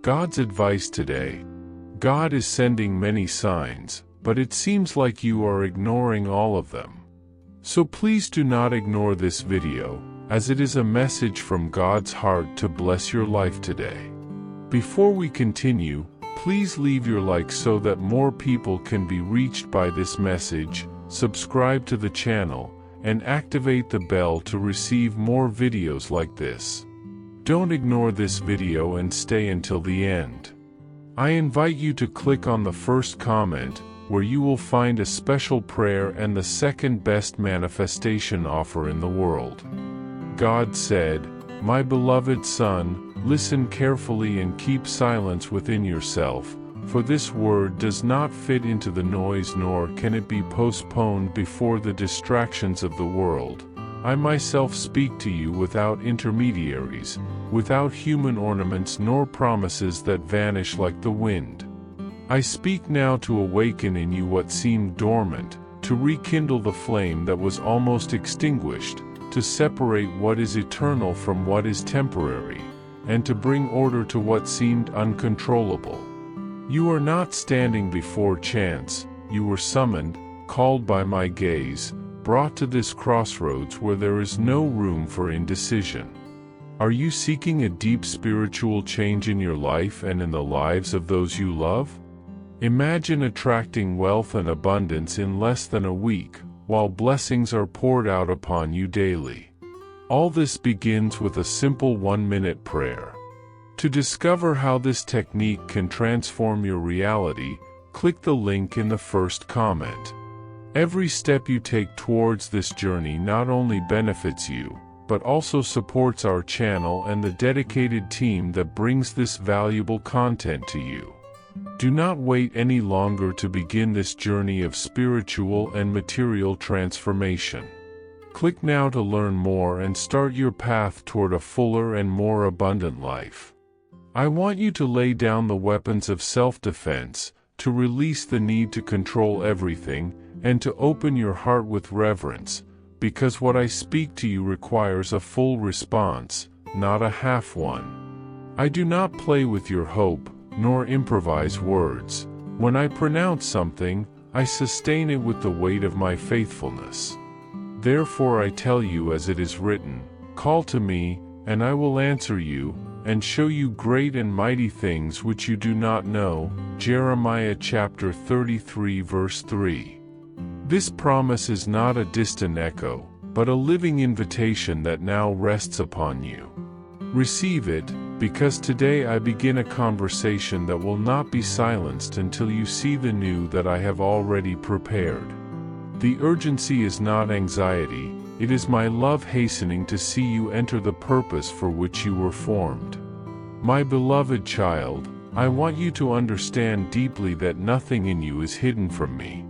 God's advice today. God is sending many signs, but it seems like you are ignoring all of them. So please do not ignore this video, as it is a message from God's heart to bless your life today. Before we continue, please leave your like so that more people can be reached by this message, subscribe to the channel, and activate the bell to receive more videos like this. Don't ignore this video and stay until the end. I invite you to click on the first comment, where you will find a special prayer and the second best manifestation offer in the world. God said, "My beloved son, listen carefully and keep silence within yourself, for this word does not fit into the noise nor can it be postponed before the distractions of the world. I myself speak to you without intermediaries, without human ornaments nor promises that vanish like the wind. I speak now to awaken in you what seemed dormant, to rekindle the flame that was almost extinguished, to separate what is eternal from what is temporary, and to bring order to what seemed uncontrollable. You are not standing before chance, you were summoned, called by my gaze, brought to this crossroads where there is no room for indecision. Are you seeking a deep spiritual change in your life and in the lives of those you love? Imagine attracting wealth and abundance in less than a week, while blessings are poured out upon you daily. All this begins with a simple 1-minute prayer. To discover how this technique can transform your reality, click the link in the first comment. Every step you take towards this journey not only benefits you, but also supports our channel and the dedicated team that brings this valuable content to you. Do not wait any longer to begin this journey of spiritual and material transformation. Click now to learn more and start your path toward a fuller and more abundant life. I want you to lay down the weapons of self-defense, to release the need to control everything, and to open your heart with reverence, because what I speak to you requires a full response, not a half one. I do not play with your hope, nor improvise words. When I pronounce something, I sustain it with the weight of my faithfulness. Therefore I tell you as it is written, call to me, and I will answer you, and show you great and mighty things which you do not know. Jeremiah chapter 33 verse 3. This promise is not a distant echo, but a living invitation that now rests upon you. Receive it, because today I begin a conversation that will not be silenced until you see the new that I have already prepared. The urgency is not anxiety, it is my love hastening to see you enter the purpose for which you were formed. My beloved child, I want you to understand deeply that nothing in you is hidden from me.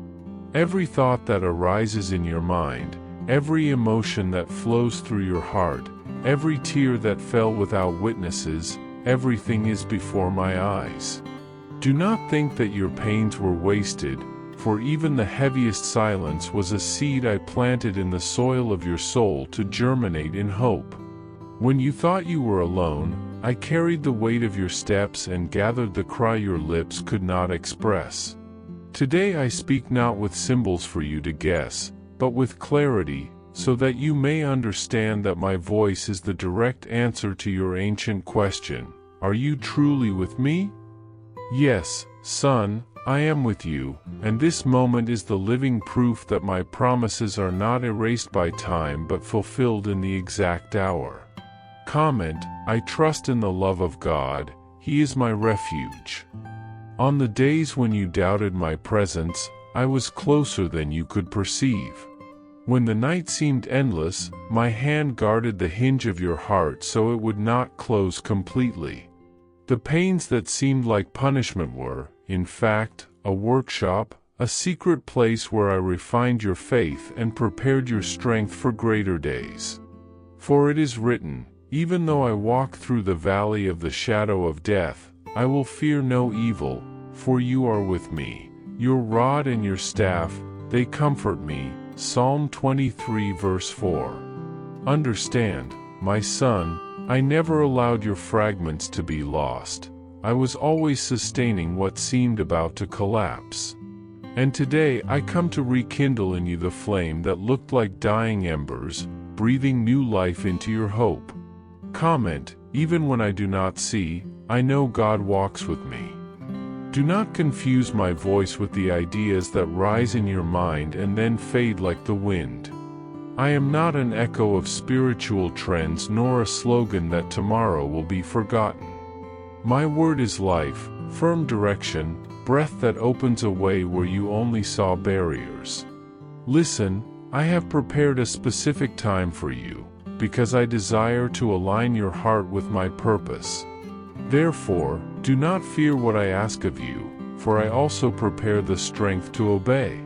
Every thought that arises in your mind, every emotion that flows through your heart, every tear that fell without witnesses, everything is before my eyes. Do not think that your pains were wasted, for even the heaviest silence was a seed I planted in the soil of your soul to germinate in hope. When you thought you were alone, I carried the weight of your steps and gathered the cry your lips could not express. Today I speak not with symbols for you to guess, but with clarity, so that you may understand that my voice is the direct answer to your ancient question, are you truly with me? Yes, son, I am with you, and this moment is the living proof that my promises are not erased by time but fulfilled in the exact hour. Comment, I trust in the love of God, He is my refuge. On the days when you doubted my presence, I was closer than you could perceive. When the night seemed endless, my hand guarded the hinge of your heart so it would not close completely. The pains that seemed like punishment were, in fact, a workshop, a secret place where I refined your faith and prepared your strength for greater days. For it is written, even though I walk through the valley of the shadow of death, I will fear no evil, for you are with me. Your rod and your staff, they comfort me. Psalm 23 verse 4. Understand, my son, I never allowed your fragments to be lost. I was always sustaining what seemed about to collapse. And today I come to rekindle in you the flame that looked like dying embers, breathing new life into your hope. Comment, even when I do not see, I know God walks with me. Do not confuse my voice with the ideas that rise in your mind and then fade like the wind. I am not an echo of spiritual trends nor a slogan that tomorrow will be forgotten. My word is life, firm direction, breath that opens a way where you only saw barriers. Listen, I have prepared a specific time for you, because I desire to align your heart with my purpose. Therefore, do not fear what I ask of you, for I also prepare the strength to obey.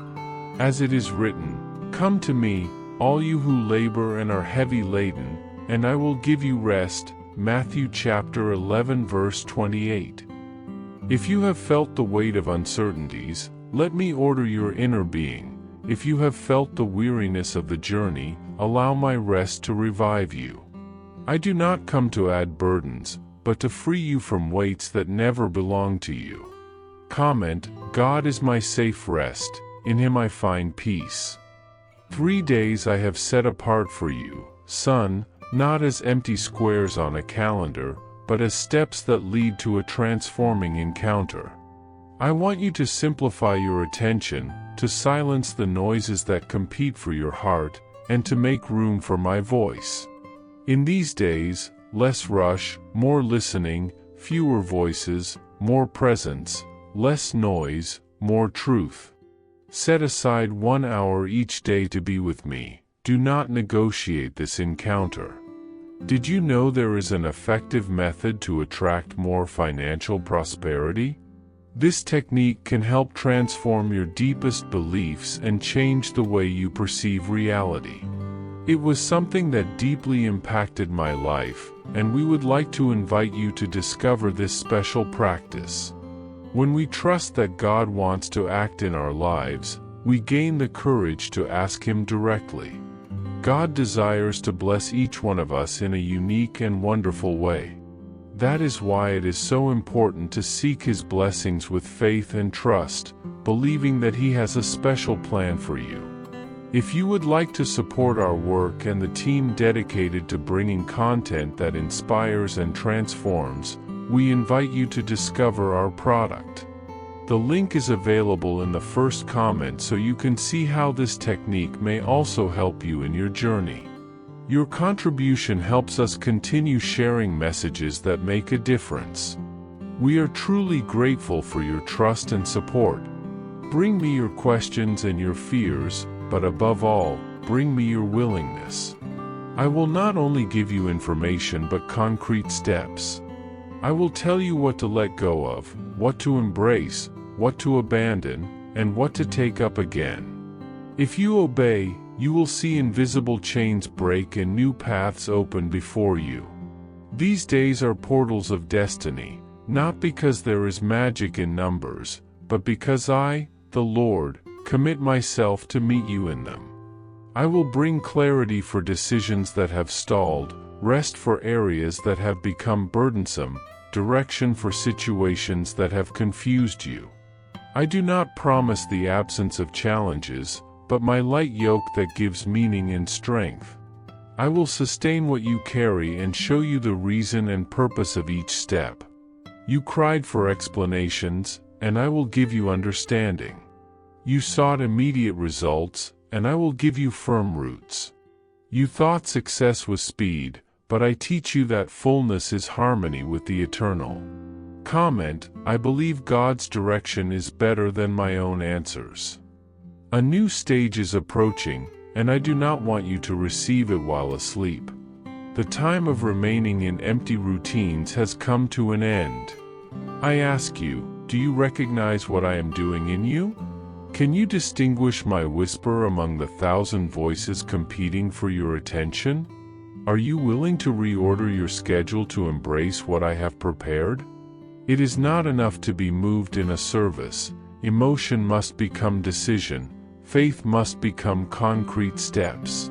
As it is written, "Come to me, all you who labor and are heavy laden, and I will give you rest." Matthew chapter 11 verse 28. If you have felt the weight of uncertainties, let me order your inner being. If you have felt the weariness of the journey, allow my rest to revive you. I do not come to add burdens, but to free you from weights that never belong to you. Comment, God is my safe rest, in him I find peace. 3 days I have set apart for you, son, not as empty squares on a calendar, but as steps that lead to a transforming encounter. I want you to simplify your attention, to silence the noises that compete for your heart, and to make room for my voice. In these days, less rush, more listening, fewer voices, more presence, less noise, more truth. Set aside 1 hour each day to be with me. Do not negotiate this encounter. Did you know there is an effective method to attract more financial prosperity? This technique can help transform your deepest beliefs and change the way you perceive reality. It was something that deeply impacted my life, and we would like to invite you to discover this special practice. When we trust that God wants to act in our lives, we gain the courage to ask Him directly. God desires to bless each one of us in a unique and wonderful way. That is why it is so important to seek His blessings with faith and trust, believing that He has a special plan for you. If you would like to support our work and the team dedicated to bringing content that inspires and transforms, we invite you to discover our product. The link is available in the first comment so you can see how this technique may also help you in your journey. Your contribution helps us continue sharing messages that make a difference. We are truly grateful for your trust and support. Bring me your questions and your fears, but above all, bring me your willingness. I will not only give you information but concrete steps. I will tell you what to let go of, what to embrace, what to abandon, and what to take up again. If you obey, you will see invisible chains break and new paths open before you. These days are portals of destiny, not because there is magic in numbers, but because I, the Lord, commit myself to meet you in them. I will bring clarity for decisions that have stalled, rest for areas that have become burdensome, direction for situations that have confused you. I do not promise the absence of challenges, but my light yoke that gives meaning and strength. I will sustain what you carry and show you the reason and purpose of each step. You cried for explanations, and I will give you understanding. You sought immediate results, and I will give you firm roots. You thought success was speed, but I teach you that fullness is harmony with the eternal. Comment, I believe God's direction is better than my own answers. A new stage is approaching, and I do not want you to receive it while asleep. The time of remaining in empty routines has come to an end. I ask you, do you recognize what I am doing in you? Can you distinguish my whisper among the 1,000 voices competing for your attention? Are you willing to reorder your schedule to embrace what I have prepared? It is not enough to be moved in a service. Emotion must become decision. Faith must become concrete steps.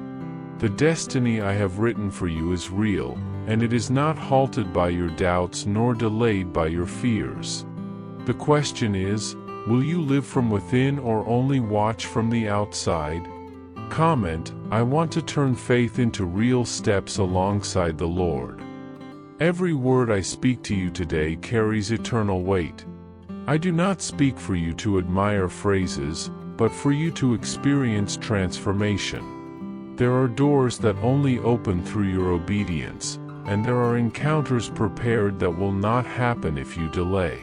The destiny I have written for you is real, and it is not halted by your doubts nor delayed by your fears. The question is, will you live from within or only watch from the outside? Comment, I want to turn faith into real steps alongside the Lord. Every word I speak to you today carries eternal weight. I do not speak for you to admire phrases, but for you to experience transformation. There are doors that only open through your obedience, and there are encounters prepared that will not happen if you delay.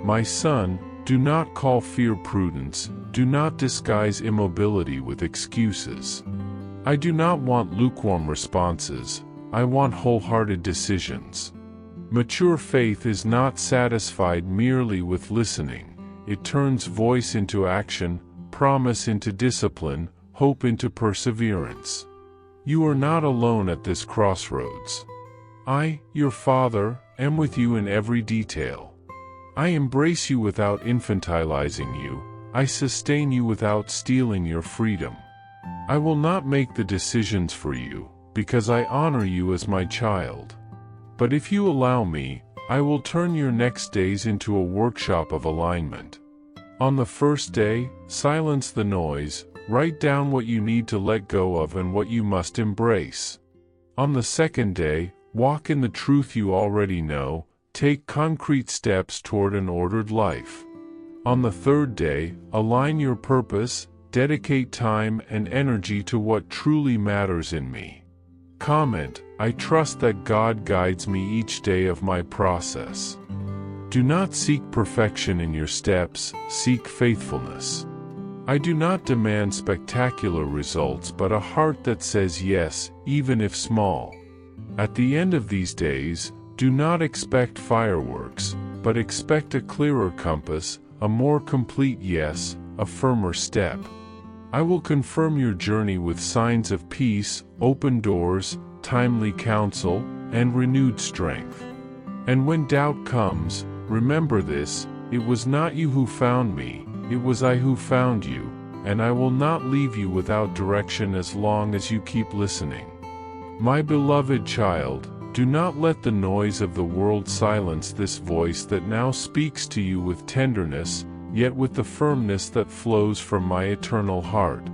My son, do not call fear prudence, do not disguise immobility with excuses. I do not want lukewarm responses, I want wholehearted decisions. Mature faith is not satisfied merely with listening, it turns voice into action, promise into discipline, hope into perseverance. You are not alone at this crossroads. I, your Father, am with you in every detail. I embrace you without infantilizing you, I sustain you without stealing your freedom. I will not make the decisions for you, because I honor you as my child. But if you allow me, I will turn your next days into a workshop of alignment. On the first day, silence the noise, write down what you need to let go of and what you must embrace. On the second day, walk in the truth you already know, take concrete steps toward an ordered life. On the third day, align your purpose, dedicate time and energy to what truly matters in me. Comment, I trust that God guides me each day of my process. Do not seek perfection in your steps, seek faithfulness. I do not demand spectacular results but a heart that says yes, even if small. At the end of these days, do not expect fireworks, but expect a clearer compass, a more complete yes, a firmer step. I will confirm your journey with signs of peace, open doors, timely counsel, and renewed strength. And when doubt comes, remember this, it was not you who found me, it was I who found you, and I will not leave you without direction as long as you keep listening. My beloved child, do not let the noise of the world silence this voice that now speaks to you with tenderness, yet with the firmness that flows from my eternal heart.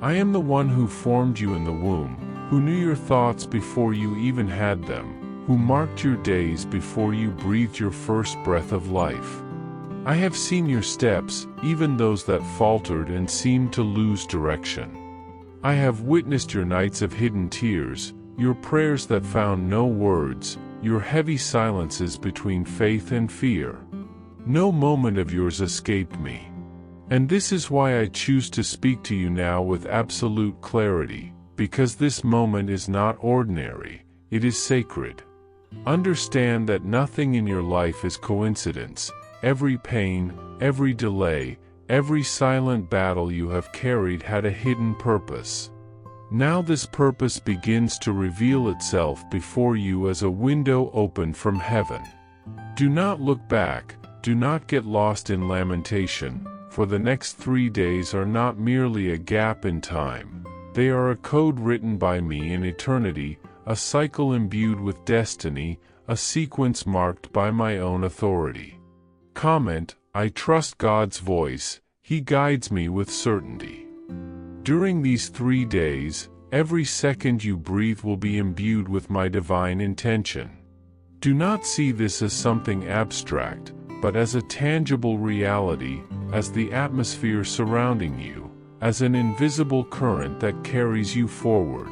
I am the one who formed you in the womb, who knew your thoughts before you even had them, who marked your days before you breathed your first breath of life. I have seen your steps, even those that faltered and seemed to lose direction. I have witnessed your nights of hidden tears, your prayers that found no words, your heavy silences between faith and fear. No moment of yours escaped me. And this is why I choose to speak to you now with absolute clarity, because this moment is not ordinary, it is sacred. Understand that nothing in your life is coincidence. Every pain, every delay, every silent battle you have carried had a hidden purpose. Now this purpose begins to reveal itself before you as a window opened from heaven. Do not look back, do not get lost in lamentation, for the next 3 days are not merely a gap in time, they are a code written by me in eternity, a cycle imbued with destiny, a sequence marked by my own authority. Comment, I trust God's voice, He guides me with certainty. During these 3 days, every second you breathe will be imbued with my divine intention. Do not see this as something abstract, but as a tangible reality, as the atmosphere surrounding you, as an invisible current that carries you forward.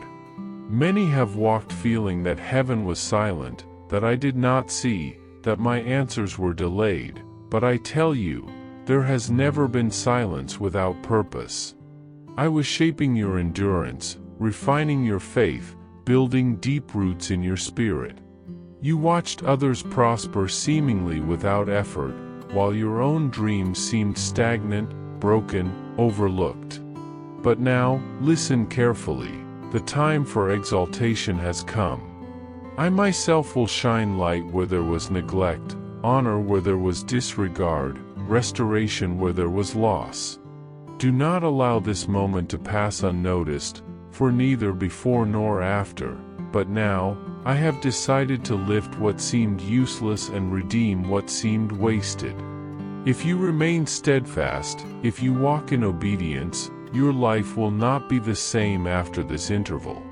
Many have walked feeling that heaven was silent, that I did not see, that my answers were delayed, but I tell you, there has never been silence without purpose. I was shaping your endurance, refining your faith, building deep roots in your spirit. You watched others prosper seemingly without effort, while your own dreams seemed stagnant, broken, overlooked. But now, listen carefully, the time for exaltation has come. I myself will shine light where there was neglect, honor where there was disregard, restoration where there was loss. Do not allow this moment to pass unnoticed, for neither before nor after, but now, I have decided to lift what seemed useless and redeem what seemed wasted. If you remain steadfast, if you walk in obedience, your life will not be the same after this interval.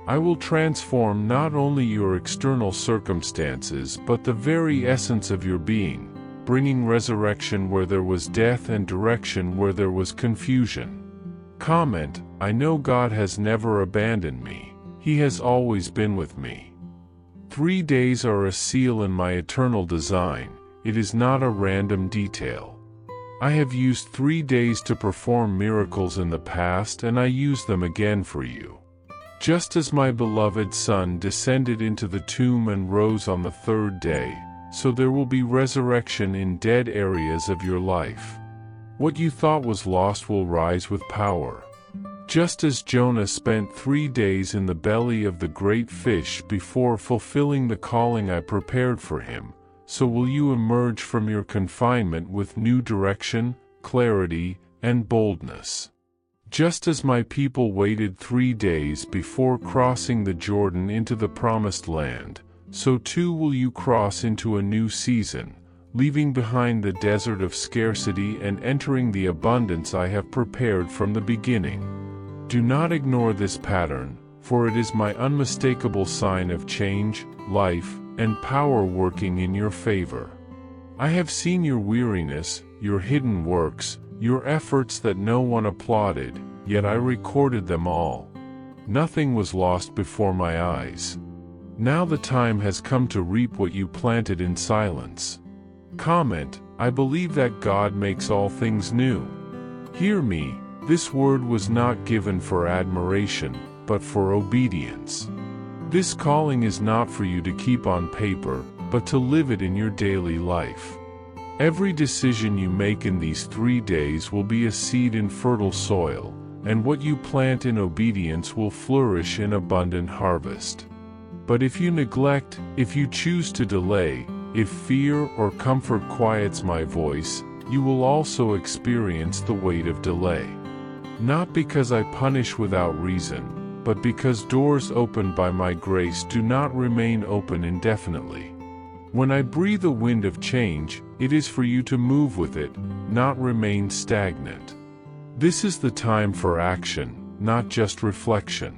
I will transform not only your external circumstances but the very essence of your being, bringing resurrection where there was death and direction where there was confusion. Comment: I know God has never abandoned me. He has always been with me. 3 days are a seal in my eternal design. It is not a random detail. I have used 3 days to perform miracles in the past, and I use them again for you. Just as my beloved Son descended into the tomb and rose on the 3rd day, so there will be resurrection in dead areas of your life. What you thought was lost will rise with power. Just as Jonah spent 3 days in the belly of the great fish before fulfilling the calling I prepared for him, so will you emerge from your confinement with new direction, clarity, and boldness. Just as my people waited 3 days before crossing the Jordan into the promised land, so too will you cross into a new season, leaving behind the desert of scarcity and entering the abundance I have prepared from the beginning. Do not ignore this pattern, for it is my unmistakable sign of change, life, and power working in your favor. I have seen your weariness, your hidden works, your efforts that no one applauded, yet I recorded them all. Nothing was lost before my eyes. Now the time has come to reap what you planted in silence. Comment: I believe that God makes all things new. Hear me, this word was not given for admiration, but for obedience. This calling is not for you to keep on paper, but to live it in your daily life. Every decision you make in these 3 days will be a seed in fertile soil, and what you plant in obedience will flourish in abundant harvest. But if you neglect, if you choose to delay, if fear or comfort quiets my voice, you will also experience the weight of delay. Not because I punish without reason, but because doors opened by my grace do not remain open indefinitely. When I breathe a wind of change, it is for you to move with it, not remain stagnant. This is the time for action, not just reflection.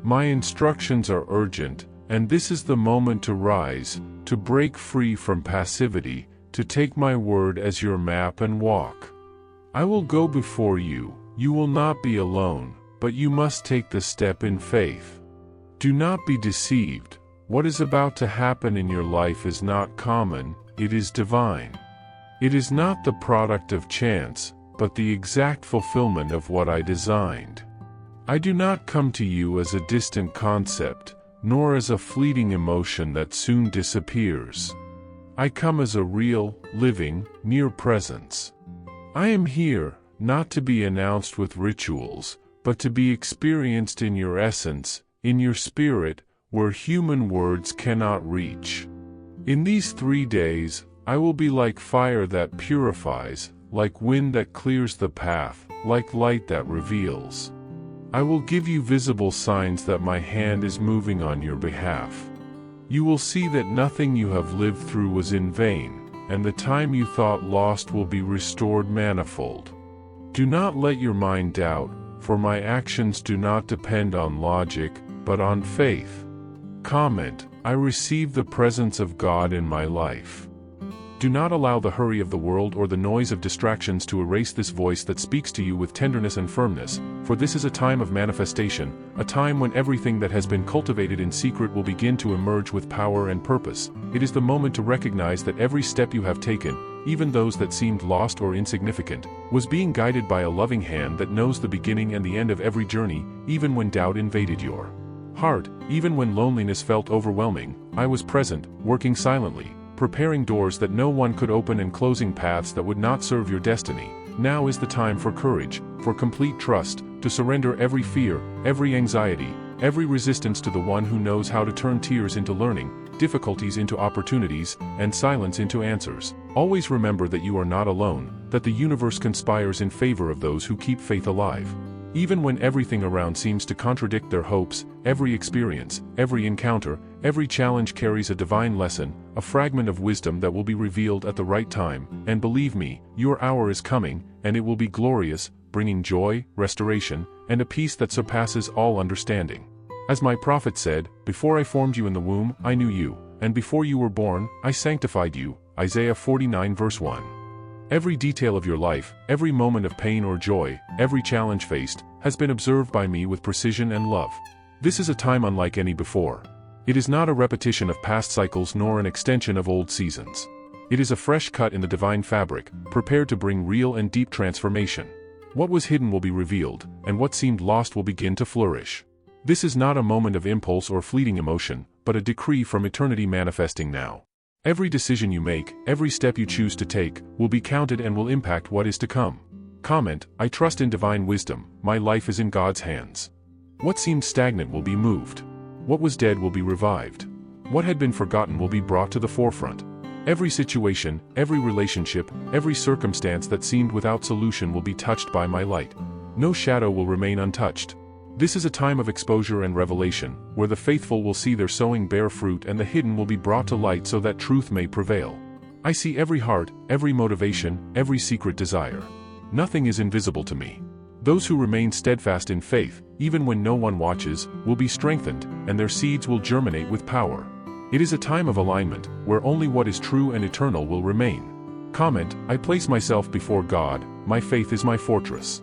My instructions are urgent, and this is the moment to rise, to break free from passivity, to take my word as your map and walk. I will go before you. You will not be alone, but you must take the step in faith. Do not be deceived. What is about to happen in your life is not common, it is divine. It is not the product of chance, but the exact fulfillment of what I designed. I do not come to you as a distant concept, nor as a fleeting emotion that soon disappears. I come as a real, living, near presence. I am here, not to be announced with rituals, but to be experienced in your essence, in your spirit, where human words cannot reach. In these 3 days, I will be like fire that purifies, like wind that clears the path, like light that reveals. I will give you visible signs that my hand is moving on your behalf. You will see that nothing you have lived through was in vain, and the time you thought lost will be restored manifold. Do not let your mind doubt, for my actions do not depend on logic, but on faith. Comment: I receive the presence of God in my life. Do not allow the hurry of the world or the noise of distractions to erase this voice that speaks to you with tenderness and firmness, for this is a time of manifestation, a time when everything that has been cultivated in secret will begin to emerge with power and purpose. It is the moment to recognize that every step you have taken, even those that seemed lost or insignificant, was being guided by a loving hand that knows the beginning and the end of every journey, even when doubt invaded your heart, even when loneliness felt overwhelming. I was present, working silently, preparing doors that no one could open and closing paths that would not serve your destiny. Now is the time for courage, for complete trust, to surrender every fear, every anxiety, every resistance to the one who knows how to turn tears into learning, difficulties into opportunities, and silence into answers. Always remember that you are not alone, that the universe conspires in favor of those who keep faith alive. Even when everything around seems to contradict their hopes, every experience, every encounter, every challenge carries a divine lesson, a fragment of wisdom that will be revealed at the right time, and believe me, your hour is coming, and it will be glorious, bringing joy, restoration, and a peace that surpasses all understanding. As my prophet said, before I formed you in the womb, I knew you, and before you were born, I sanctified you. Isaiah 49 verse 1. Every detail of your life, every moment of pain or joy, every challenge faced, has been observed by me with precision and love. This is a time unlike any before. It is not a repetition of past cycles nor an extension of old seasons. It is a fresh cut in the divine fabric, prepared to bring real and deep transformation. What was hidden will be revealed, and what seemed lost will begin to flourish. This is not a moment of impulse or fleeting emotion, but a decree from eternity manifesting now. Every decision you make, every step you choose to take, will be counted and will impact what is to come. Comment, I trust in divine wisdom, my life is in God's hands. What seemed stagnant will be moved. What was dead will be revived. What had been forgotten will be brought to the forefront. Every situation, every relationship, every circumstance that seemed without solution will be touched by my light. No shadow will remain untouched. This is a time of exposure and revelation, where the faithful will see their sowing bear fruit and the hidden will be brought to light so that truth may prevail. I see every heart, every motivation, every secret desire. Nothing is invisible to me. Those who remain steadfast in faith, even when no one watches, will be strengthened, and their seeds will germinate with power. It is a time of alignment, where only what is true and eternal will remain. Comment, I place myself before God, my faith is my fortress.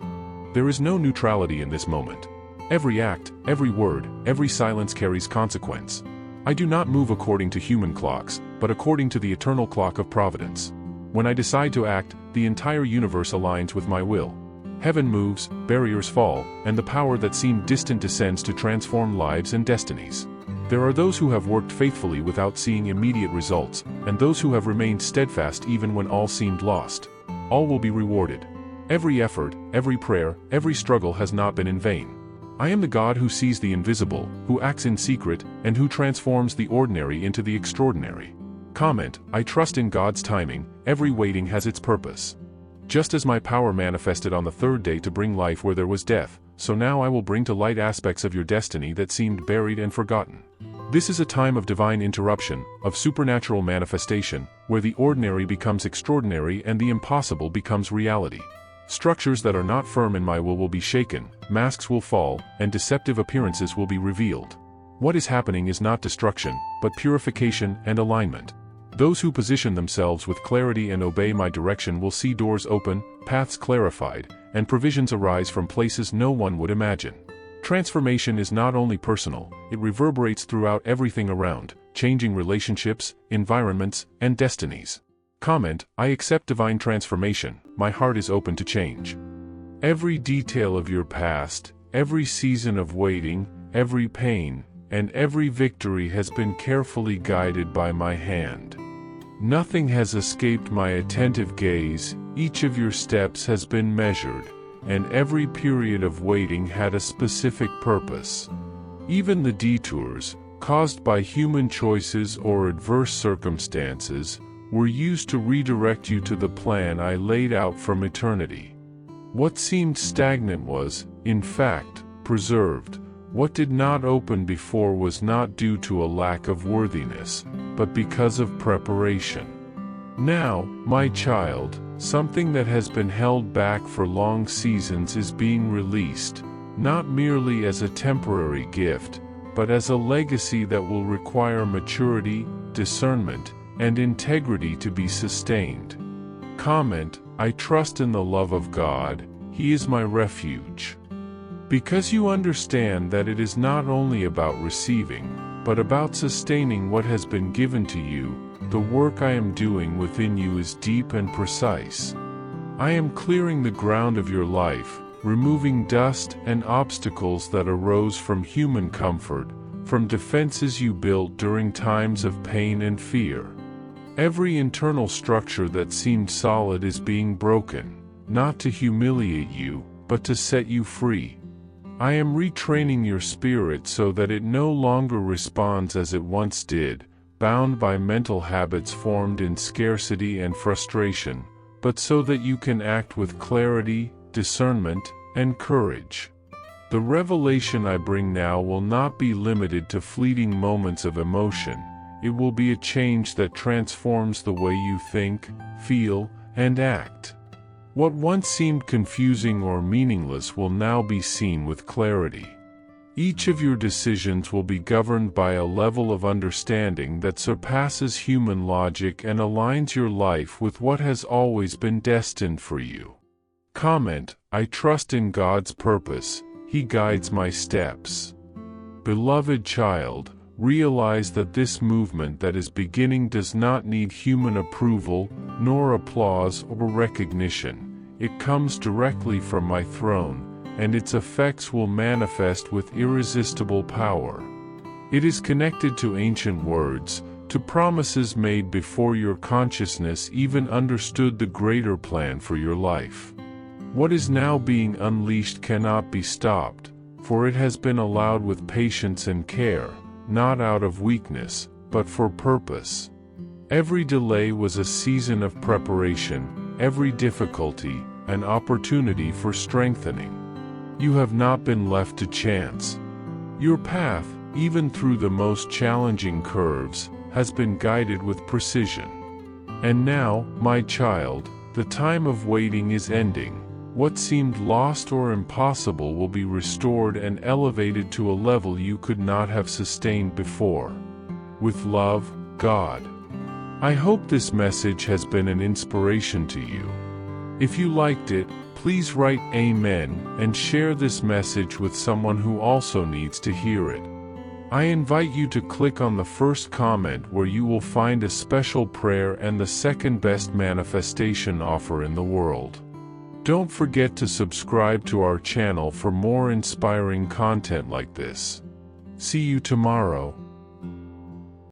There is no neutrality in this moment. Every act, every word, every silence carries consequence. I do not move according to human clocks, but according to the eternal clock of providence. When I decide to act, the entire universe aligns with my will. Heaven moves, barriers fall, and the power that seemed distant descends to transform lives and destinies. There are those who have worked faithfully without seeing immediate results, and those who have remained steadfast even when all seemed lost. All will be rewarded. Every effort, every prayer, every struggle has not been in vain. I am the God who sees the invisible, who acts in secret, and who transforms the ordinary into the extraordinary. Comment, I trust in God's timing, every waiting has its purpose. Just as my power manifested on the third day to bring life where there was death, so now I will bring to light aspects of your destiny that seemed buried and forgotten. This is a time of divine interruption, of supernatural manifestation, where the ordinary becomes extraordinary and the impossible becomes reality. Structures that are not firm in my will be shaken, masks will fall, and deceptive appearances will be revealed. What is happening is not destruction, but purification and alignment. Those who position themselves with clarity and obey my direction will see doors open, paths clarified, and provisions arise from places no one would imagine. Transformation is not only personal, it reverberates throughout everything around, changing relationships, environments, and destinies. Comment, I accept divine transformation, my heart is open to change. Every detail of your past, every season of waiting, every pain, and every victory has been carefully guided by my hand. Nothing has escaped my attentive gaze, each of your steps has been measured, and every period of waiting had a specific purpose. Even the detours, caused by human choices or adverse circumstances, were used to redirect you to the plan I laid out from eternity. What seemed stagnant was, in fact, preserved. What did not open before was not due to a lack of worthiness, but because of preparation. Now, my child, something that has been held back for long seasons is being released, not merely as a temporary gift, but as a legacy that will require maturity, discernment, and integrity to be sustained. Comment, I trust in the love of God, He is my refuge. Because you understand that it is not only about receiving, but about sustaining what has been given to you, the work I am doing within you is deep and precise. I am clearing the ground of your life, removing dust and obstacles that arose from human comfort, from defenses you built during times of pain and fear. Every internal structure that seemed solid is being broken, not to humiliate you, but to set you free. I am retraining your spirit so that it no longer responds as it once did, bound by mental habits formed in scarcity and frustration, but so that you can act with clarity, discernment, and courage. The revelation I bring now will not be limited to fleeting moments of emotion. It will be a change that transforms the way you think, feel, and act. What once seemed confusing or meaningless will now be seen with clarity. Each of your decisions will be governed by a level of understanding that surpasses human logic and aligns your life with what has always been destined for you. Comment: I trust in God's purpose, He guides my steps. Beloved child, realize that this movement that is beginning does not need human approval, nor applause or recognition. It comes directly from my throne, and its effects will manifest with irresistible power. It is connected to ancient words, to promises made before your consciousness even understood the greater plan for your life. What is now being unleashed cannot be stopped, for it has been allowed with patience and care, not out of weakness, but for purpose. Every delay was a season of preparation, every difficulty, an opportunity for strengthening. You have not been left to chance. Your path, even through the most challenging curves, has been guided with precision. And now, my child, the time of waiting is ending. What seemed lost or impossible will be restored and elevated to a level you could not have sustained before. With love, God. I hope this message has been an inspiration to you. If you liked it, please write Amen and share this message with someone who also needs to hear it. I invite you to click on the first comment where you will find a special prayer and the second best manifestation offer in the world. Don't forget to subscribe to our channel for more inspiring content like this. See you tomorrow.